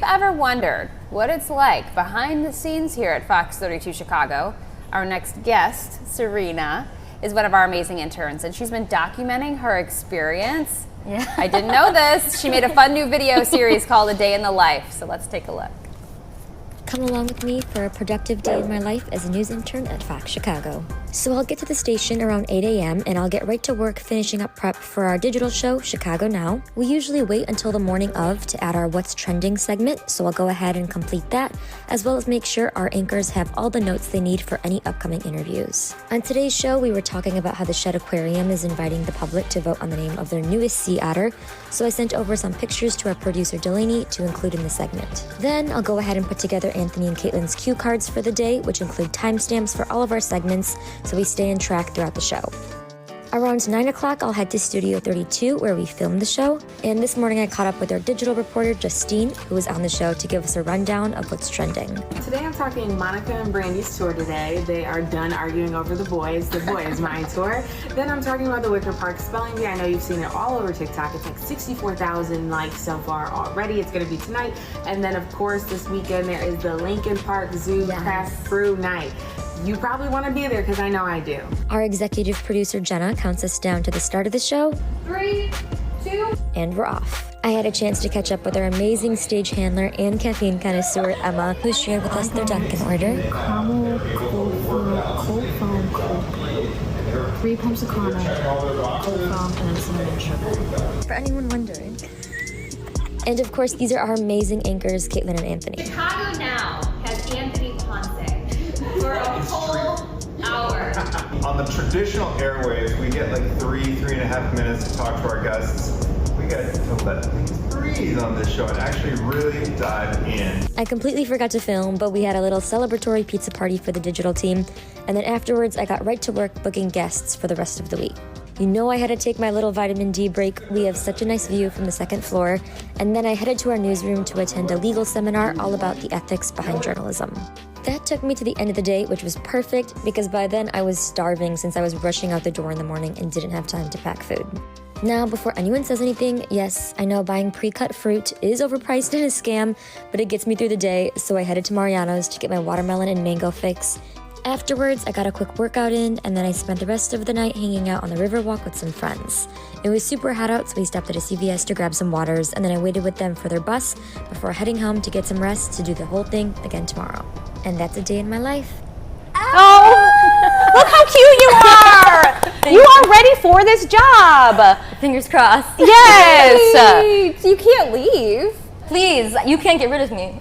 Ever wondered what it's like behind the scenes here at Fox 32 Chicago? Our next guest, Serena, is one of our amazing interns, and she's been documenting her experience. Yeah. I didn't know this. She made a fun new video series called A Day in the Life, so let's take a look. Come along with me for a productive day in my life as a news intern at Fox Chicago. So I'll get to the station around 8 a.m. and I'll get right to work finishing up prep for our digital show, ChicagoNOW. We usually wait until the morning of to add our What's Trending segment, so I'll go ahead and complete that, as well as make sure our anchors have all the notes they need for any upcoming interviews. On today's show, we were talking about how the Shed Aquarium is inviting the public to vote on the name of their newest sea otter, so I sent over some pictures to our producer Delaney to include in the segment. Then I'll go ahead and put together Anthony and Caitlin's cue cards for the day, which include timestamps for all of our segments, so we stay on track throughout the show. Around 9 o'clock, I'll head to Studio 32, where we filmed the show. And this morning, I caught up with our digital reporter, Justine, who was on the show to give us a rundown of what's trending. Today, I'm talking Monica and Brandy's tour today. They are done arguing over the boys mine tour. Then I'm talking about the Wicker Park Spelling Bee. I know you've seen it all over TikTok. It's like 64,000 likes so far already. It's going to be tonight. And then, of course, this weekend, there is the Lincoln Park Zoo Craft Brew Night. You probably want to be there because I know I do. Our executive producer, Jenna, counts us down to the start of the show. 3, 2, and we're off. I had a chance to catch up with our amazing stage handler and caffeine connoisseur, Emma, who shared with us their Dunkin' order. Caramel, cold foam, cold 3 pumps of caramel, cold foam, and then cinnamon sugar. For anyone wondering. And of course, these are our amazing anchors, Caitlin and Anthony. ChicagoNOW has Anthony Ponce for a whole hour. On the traditional airwaves, we get like 3.5 minutes to talk to our guests. We get to let things breathe on this show and actually really dive in. I completely forgot to film, but we had a little celebratory pizza party for the digital team, and then afterwards I got right to work booking guests for the rest of the week. You know I had to take my little vitamin D break. We have such a nice view from the second floor, and then I headed to our newsroom to attend a legal seminar all about the ethics behind journalism. That took me to the end of the day, which was perfect because by then I was starving since I was rushing out the door in the morning and didn't have time to pack food. Now, before anyone says anything, yes, I know buying pre-cut fruit is overpriced and a scam, but it gets me through the day, so I headed to Mariano's to get my watermelon and mango fix. Afterwards, I got a quick workout in, and then I spent the rest of the night hanging out on the Riverwalk with some friends. It was super hot out, so we stopped at a CVS to grab some waters, and then I waited with them for their bus before heading home to get some rest to do the whole thing again tomorrow. And that's a day in my life. Oh, look how cute you are! You are ready for this job. Fingers crossed. Yes. You can't leave. Please, you can't get rid of me.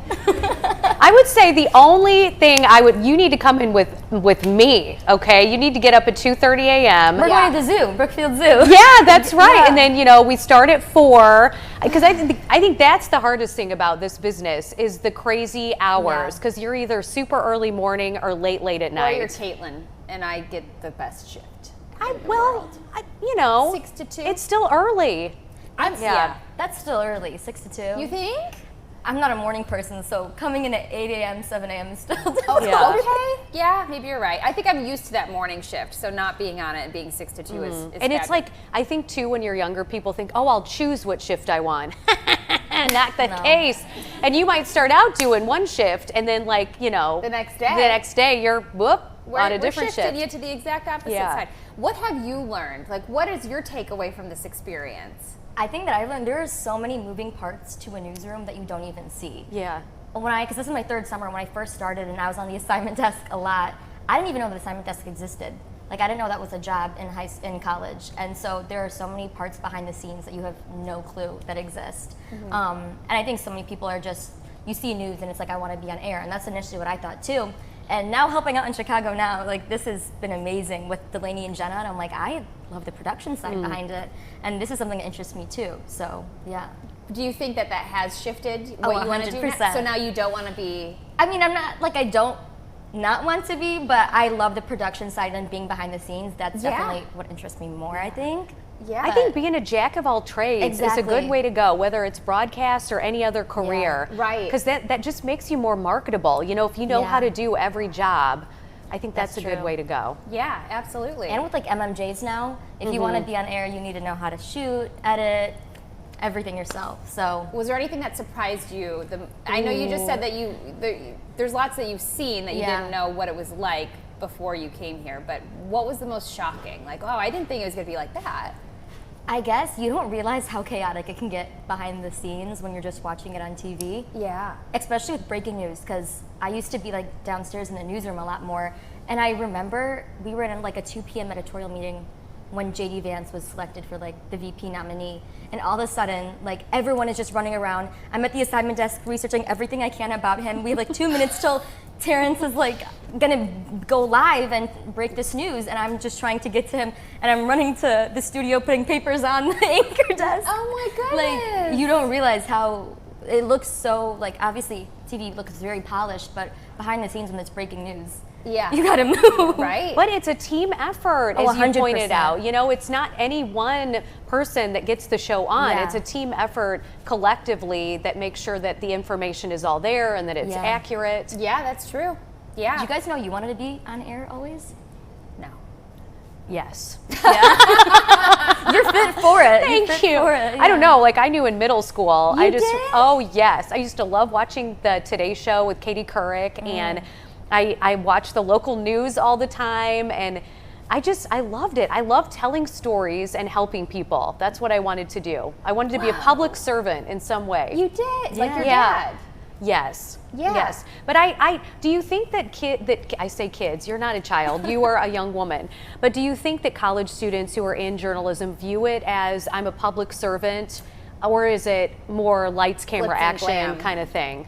I would say the only thing you need to come in with me, okay? You need to get up at 2:30 a.m. We're going to the zoo, Brookfield Zoo. Yeah, that's right. Yeah. And then, we start at 4, because I think that's the hardest thing about this business is the crazy hours, because you're either super early morning or late at night. Or you're Caitlin, and I get the best shift. 6 to 2. It's still early. Yeah, that's still early, 6 to 2. You think? I'm not a morning person, so coming in at 8 a.m., 7 a.m. is still Yeah. Okay. Yeah, maybe you're right. I think I'm used to that morning shift, so not being on it and being 6 to 2 is And it's like, I think too, when you're younger, people think, oh, I'll choose what shift I want. Not the case. And you might start out doing one shift, and then the next day you're on a different shift. We're shifting you to the exact opposite side. What have you learned? Like, what is your takeaway from this experience? I think that I learned there are so many moving parts to a newsroom that you don't even see. Yeah. Because this is my 3rd summer, when I first started and I was on the assignment desk a lot, I didn't even know the assignment desk existed. Like, I didn't know that was a job in college. And so there are so many parts behind the scenes that you have no clue that exist. And I think so many people are just, you see news and it's like, I want to be on air. And that's initially what I thought too. And now helping out in ChicagoNOW, this has been amazing with Delaney and Jenna. And I'm like, I love the production side behind it. And this is something that interests me too. So, yeah. Do you think that has shifted what you want to do next? So now you don't want to be... I mean, I'm not, I don't not want to be, but I love the production side and being behind the scenes. That's definitely what interests me more, I think. Yeah. I think being a jack of all trades is a good way to go, whether it's broadcast or any other career. Yeah, right. Because that just makes you more marketable. If you know how to do every job, I think that's a good way to go. Yeah, absolutely. And with MMJs now, if you want to be on air, you need to know how to shoot, edit, everything yourself. So Was there anything that surprised you? I know you just said that there's lots that you've seen that you didn't know what it was like before you came here, but what was the most shocking? Like, oh, I didn't think it was going to be like that. I guess you don't realize how chaotic it can get behind the scenes when you're just watching it on TV. Yeah. Especially with breaking news, because I used to be like downstairs in the newsroom a lot more. And I remember we were in like a 2 p.m. editorial meeting when JD Vance was selected for like the VP nominee. And all of a sudden, like everyone is just running around. I'm at the assignment desk researching everything I can about him. We have like 2 minutes till Terrence is like gonna go live and break this news, and I'm just trying to get to him, and I'm running to the studio putting papers on the anchor desk. Oh my goodness. Like, you don't realize how it looks so, like, obviously TV looks very polished, but behind the scenes when it's breaking news, you gotta move. Right. But it's a team effort, as you pointed out. You know, it's not any one person that gets the show on. It's a team effort collectively that makes sure that the information is all there and that it's accurate. Yeah, that's true. Yeah. Did you guys know you wanted to be on air always? No. Yes. You're fit for it. Thank you. I don't know, like I knew in middle school. Did? Oh yes. I used to love watching the Today Show with Katie Couric, and I watched the local news all the time, and I loved it. I loved telling stories and helping people. That's what I wanted to do. I wanted to be a public servant in some way. You did, like your dad. Yes. Yeah. Yes. But I do you think that I say kids, you're not a child, you are a young woman. But do you think that college students who are in journalism view it as I'm a public servant, or is it more lights, camera, Glitz and action glam. kind of thing?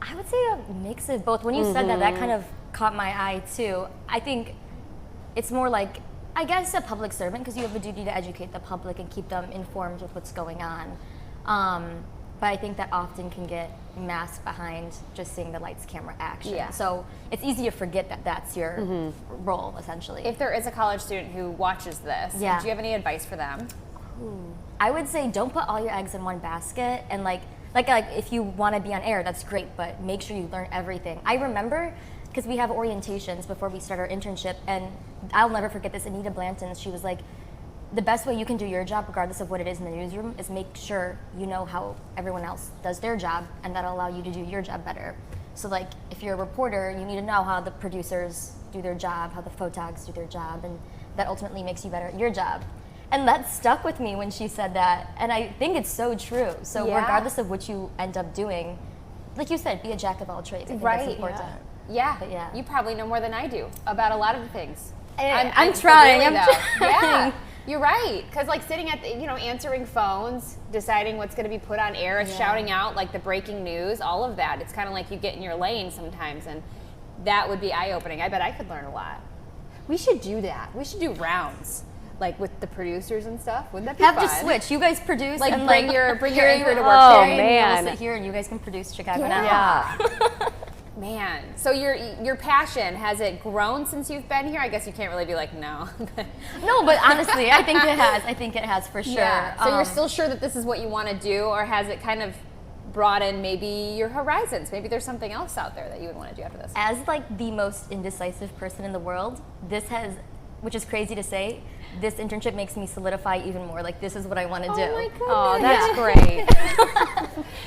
I would say a mix of both. When you said that kind of caught my eye too. I think it's more like, I guess, a public servant, because you have a duty to educate the public and keep them informed with what's going on. But I think that often can get masked behind just seeing the lights, camera, action. Yeah. So it's easy to forget that that's your role, essentially. If there is a college student who watches this, do you have any advice for them? I would say don't put all your eggs in one basket, and like if you want to be on air, that's great, but make sure you learn everything. I remember, because we have orientations before we start our internship, and I'll never forget this, Anita Blanton, she was like, the best way you can do your job, regardless of what it is in the newsroom, is make sure you know how everyone else does their job, and that'll allow you to do your job better. So like, if you're a reporter, you need to know how the producers do their job, how the photogs do their job, and that ultimately makes you better at your job. And that stuck with me when she said that, and I think it's so true. So regardless of what you end up doing, like you said, be a jack of all trades. I think that's important. Yeah. But yeah. You probably know more than I do about a lot of the things. I'm trying. Really, I'm trying. Yeah. You're right, because like sitting at answering phones, deciding what's going to be put on air, shouting out like the breaking news, all of that. It's kind of like you get in your lane sometimes, and that would be eye-opening. I bet I could learn a lot. We should do that. We should do rounds, like with the producers and stuff. Wouldn't that be fun? Have to switch. You guys produce, like and bring like your anchor to work. Oh today. man, we'll sit here and you guys can produce ChicagoNOW. Yeah. Man, so your passion, has it grown since you've been here? I guess you can't really be like, no. No, but honestly, I think it has. I think it has for sure. Yeah. So you're still sure that this is what you want to do, or has it kind of broadened maybe your horizons? Maybe there's something else out there that you would want to do after this. As like the most indecisive person in the world, this has, which is crazy to say, this internship makes me solidify even more. Like, this is what I want to do. Oh my goodness. Oh, that's great.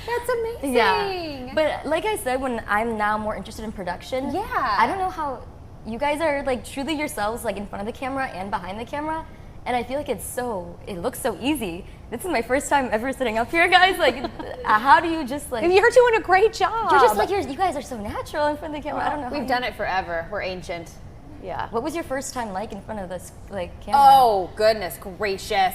That's amazing. Yeah. But like I said, when I'm now more interested in production, I don't know how you guys are like truly yourselves, like in front of the camera and behind the camera. And I feel like it looks so easy. This is my first time ever sitting up here, guys. Like, how do you just like? You're doing a great job. You're just like, you guys are so natural in front of the camera. I don't know. We've done it forever. We're ancient. Yeah. What was your first time like in front of this like camera? Oh, goodness gracious.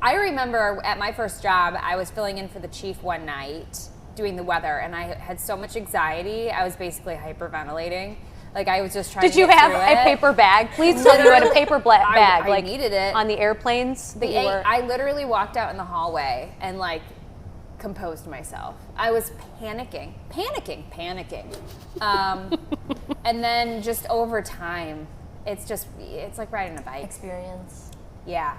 I remember at my first job, I was filling in for the chief one night doing the weather, and I had so much anxiety. I was basically hyperventilating. Like, I was just trying to Did you get have through a it. paper bag? Please tell me you had a paper bag. I like needed it. on the airplanes that you were. I literally walked out in the hallway and like composed myself. I was panicking. And then just over time, it's like riding a bike. Experience. Yeah.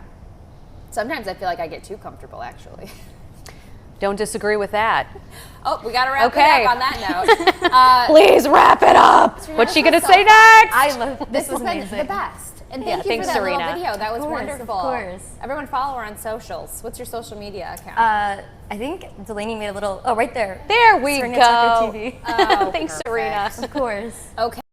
Sometimes I feel like I get too comfortable, actually. Don't disagree with that. Oh, we got to wrap it up on that note. Please wrap it up. What's she gonna say next? I love this. This has been the best. And Yeah, thank you thanks, for that Serena. little video. That was Of course, of wonderful. course. Everyone follow her on socials. What's your social media account? I think Delaney made a little. Oh, right there. There we Serena go. Tucker TV. Oh, Thanks, perfect. Serena. Of course. Okay.